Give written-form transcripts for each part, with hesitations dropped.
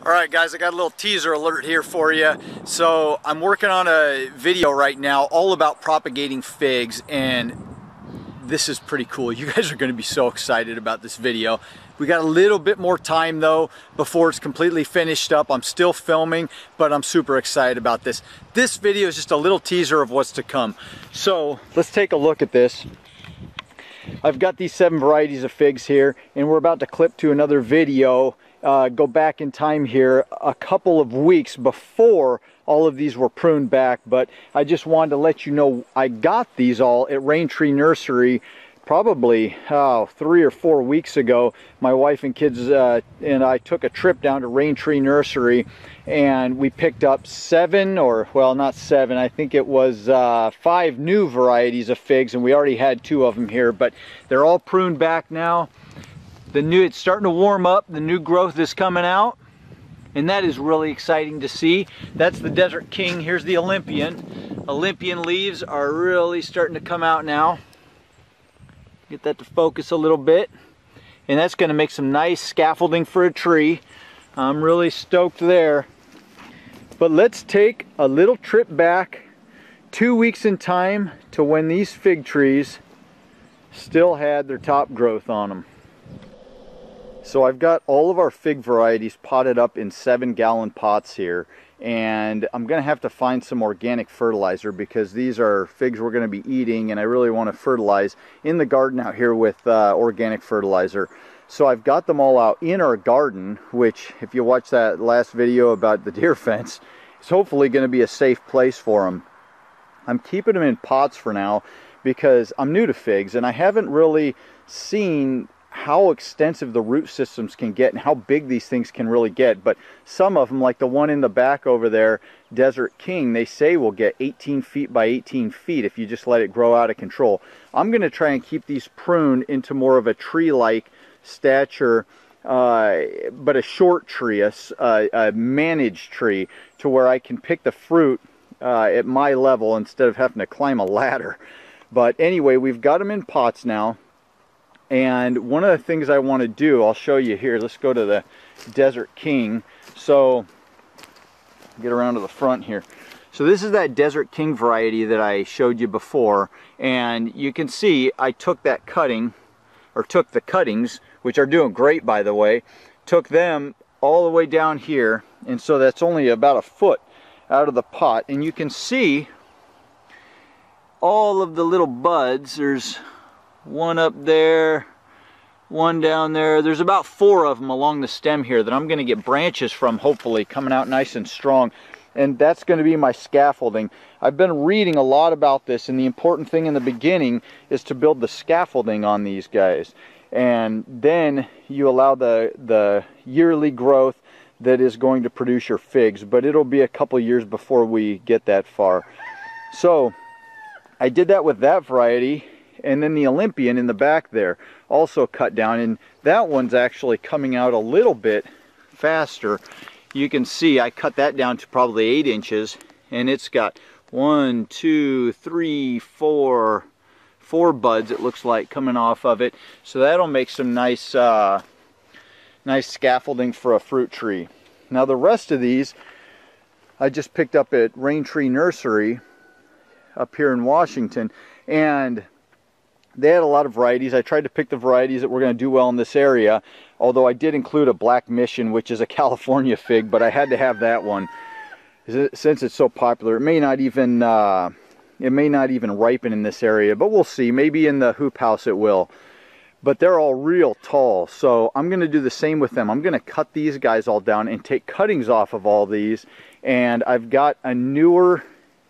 Alright guys, I got a little teaser alert here for you. So I'm working on a video right now all about propagating figs, and this is pretty cool. You guys are going to be so excited about this video. We got a little bit more time though before it's completely finished up. I'm still filming, but I'm super excited about this. This video is just a little teaser of what's to come. So let's take a look at this. I've got these 7 varieties of figs here, and we're about to clip to another video. Go back in time here a couple of weeks before all of these were pruned back, but I just wanted to let you know I got these all at Rain Tree Nursery probably 3 or 4 weeks ago. My wife and kids and I took a trip down to Rain Tree Nursery, and we picked up 7, or well, not 7, I think it was 5 new varieties of figs, and we already had 2 of them here, but they're all pruned back now. It's starting to warm up, the new growth is coming out, and that is really exciting to see. That's the Desert King. Here's the Olympian. Olympian leaves are really starting to come out now. Get that to focus a little bit, and that's going to make some nice scaffolding for a tree. I'm really stoked there. But let's take a little trip back 2 weeks in time to when these fig trees still had their top growth on them. So I've got all of our fig varieties potted up in 7-gallon pots here, and I'm going to have to find some organic fertilizer because these are figs we're going to be eating, and I really want to fertilize in the garden out here with organic fertilizer. So I've got them all out in our garden, which if you watch that last video about the deer fence, is hopefully going to be a safe place for them. I'm keeping them in pots for now because I'm new to figs, and I haven't really seen how extensive the root systems can get and how big these things can really get. But some of them, like the one in the back over there, Desert King, they say will get 18 feet by 18 feet if you just let it grow out of control. I'm going to try and keep these pruned into more of a tree-like stature, but a short tree, a managed tree, to where I can pick the fruit at my level instead of having to climb a ladder. But anyway, we've got them in pots now. And one of the things I want to do, I'll show you here. Let's go to the Desert King. So, get around to the front here. So this is that Desert King variety that I showed you before. And you can see I took that cutting, or took the cuttings, which are doing great by the way, took them all the way down here. And so that's only about a foot out of the pot. And you can see all of the little buds. There's one up there, one down there. There's about 4 of them along the stem here that I'm going to get branches from, hopefully coming out nice and strong, and that's going to be my scaffolding. I've been reading a lot about this, and the important thing in the beginning is to build the scaffolding on these guys, and then you allow the yearly growth that is going to produce your figs, but it'll be a couple years before we get that far. So I did that with that variety. And then the Olympian in the back there also cut down, and that one's actually coming out a little bit faster. You can see I cut that down to probably 8 inches, and it's got 1, 2, 3, 4 buds, it looks like, coming off of it. So that'll make some nice nice scaffolding for a fruit tree. Now the rest of these I just picked up at Rain Tree Nursery up here in Washington, and they had a lot of varieties. I tried to pick the varieties that were going to do well in this area, although I did include a Black Mission, which is a California fig, but I had to have that one since it's so popular. It may not even ripen in this area, but we'll see. Maybe in the hoop house it will. But they're all real tall, so I'm going to do the same with them. I'm going to cut these guys all down and take cuttings off of all these, and I've got a newer,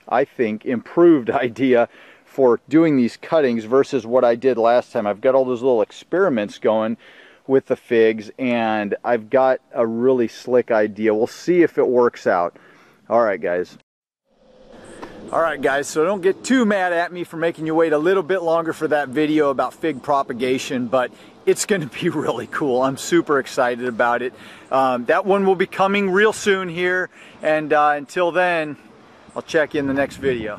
I think, improved idea for doing these cuttings versus what I did last time. I've got all those little experiments going with the figs, and I've got a really slick idea. We'll see if it works out. Alright guys. Alright guys, so don't get too mad at me for making you wait a little bit longer for that video about fig propagation, but it's going to be really cool. I'm super excited about it. That one will be coming real soon here, and until then, I'll check you in the next video.